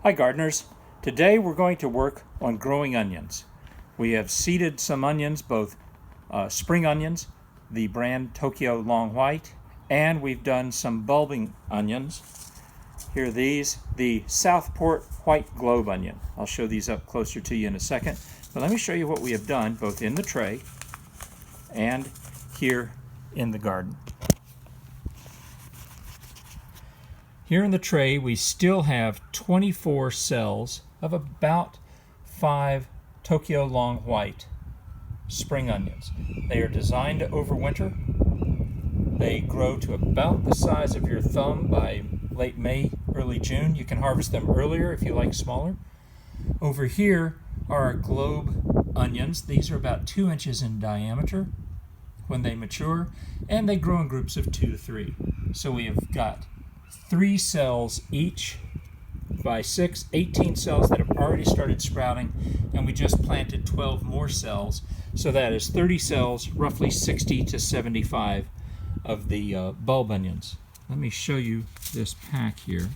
Hi gardeners. Today we're going to work on growing onions. We have seeded some onions, both spring onions, the brand Tokyo Long White, and we've done some bulbing onions. Here are these, the Southport White Globe onion. I'll show these up closer to you in a second, but let me show you what we have done both in the tray and here in the garden. Here in the tray, we still have 24 cells of about 5 Tokyo Long White spring onions. They are designed to overwinter. They grow to about the size of your thumb by late May, early June. You can harvest them earlier if you like smaller. Over here are our globe onions. These are about 2 inches in diameter when they mature, and they grow in groups of 2 to 3. So we have got 3 cells each by 6, 18 cells that have already started sprouting, and we just planted 12 more cells. So that is 30 cells, roughly 60 to 75 of the bulb onions. Let me show you this pack here.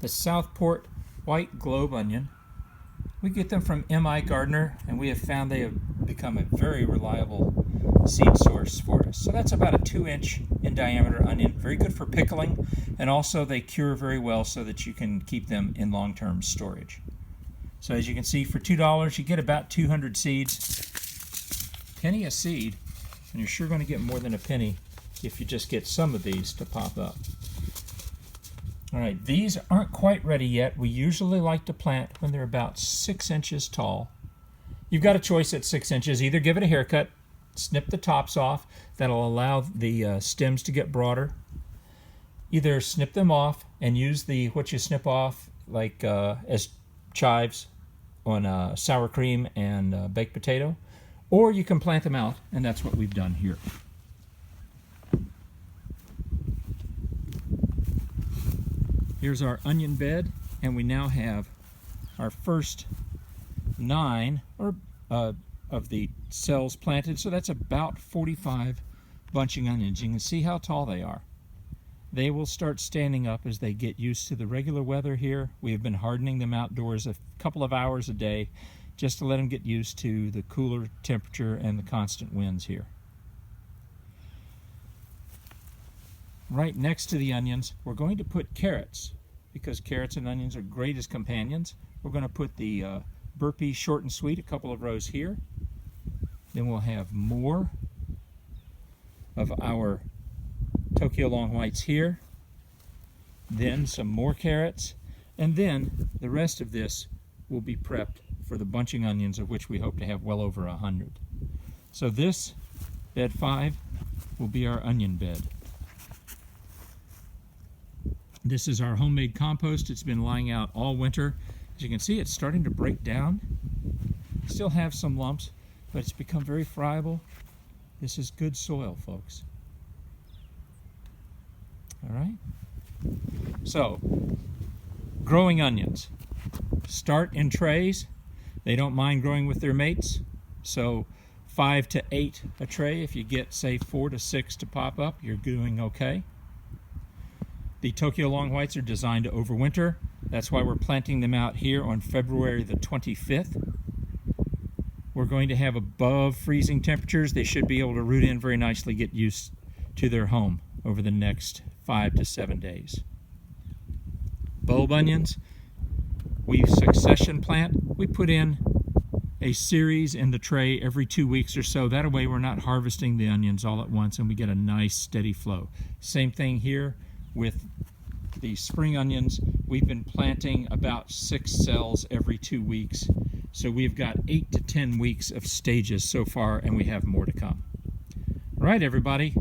The Southport White Globe onion. We get them from MIgardener, and we have found they have become a very reliable seed source for us. So that's about a 2-inch in diameter onion, very good for pickling, and also they cure very well so that you can keep them in long-term storage. So as you can see, for $2 you get about 200 seeds, penny a seed, and you're sure going to get more than a penny if you just get some of these to pop up. Alright, these aren't quite ready yet. We usually like to plant when they're about 6 inches tall. You've got a choice at 6 inches. Either give it a haircut, snip the tops off. That'll allow the stems to get broader. Either snip them off and use what you snip off like as chives on sour cream and baked potato, or you can plant them out, and that's what we've done here. Here's our onion bed, and we now have our first 9 of the cells planted, so that's about 45 bunching onions. You can see how tall they are. They will start standing up as they get used to the regular weather here. We have been hardening them outdoors a couple of hours a day just to let them get used to the cooler temperature and the constant winds here. Right next to the onions, we're going to put carrots, because carrots and onions are great as companions. We're going to put the Burpee Short and Sweet, a couple of rows here. Then we'll have more of our Tokyo Long Whites here. Then some more carrots. And then the rest of this will be prepped for the bunching onions, of which we hope to have well over 100. So this, bed 5, will be our onion bed. This is our homemade compost. It's been lying out all winter. As you can see, it's starting to break down. Still have some lumps, but it's become very friable. This is good soil, folks. All right? So, growing onions. Start in trays. They don't mind growing with their mates. So 5 to 8 a tray. If you get, say, 4 to 6 to pop up, you're doing okay. The Tokyo Long Whites are designed to overwinter. That's why we're planting them out here on February the 25th. We're going to have above freezing temperatures. They should be able to root in very nicely, get used to their home over the next 5 to 7 days. Bulb onions, we succession plant. We put in a series in the tray every 2 weeks or so. That way we're not harvesting the onions all at once, and we get a nice steady flow. Same thing here with the spring onions. We've been planting about 6 cells every 2 weeks. So we've got 8 to 10 weeks of stages so far, and we have more to come. All right, everybody.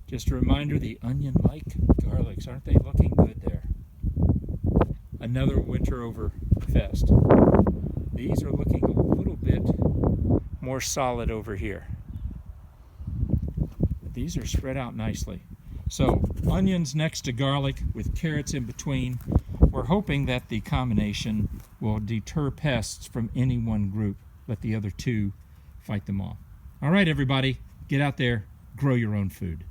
Just a reminder, the onion like garlics, aren't they looking good there? Another winter over fest. These are looking a little bit more solid over here. These are spread out nicely. So onions next to garlic with carrots in between. We're hoping that the combination will deter pests from any one group. Let the other two fight them off. All right, everybody, get out there, grow your own food.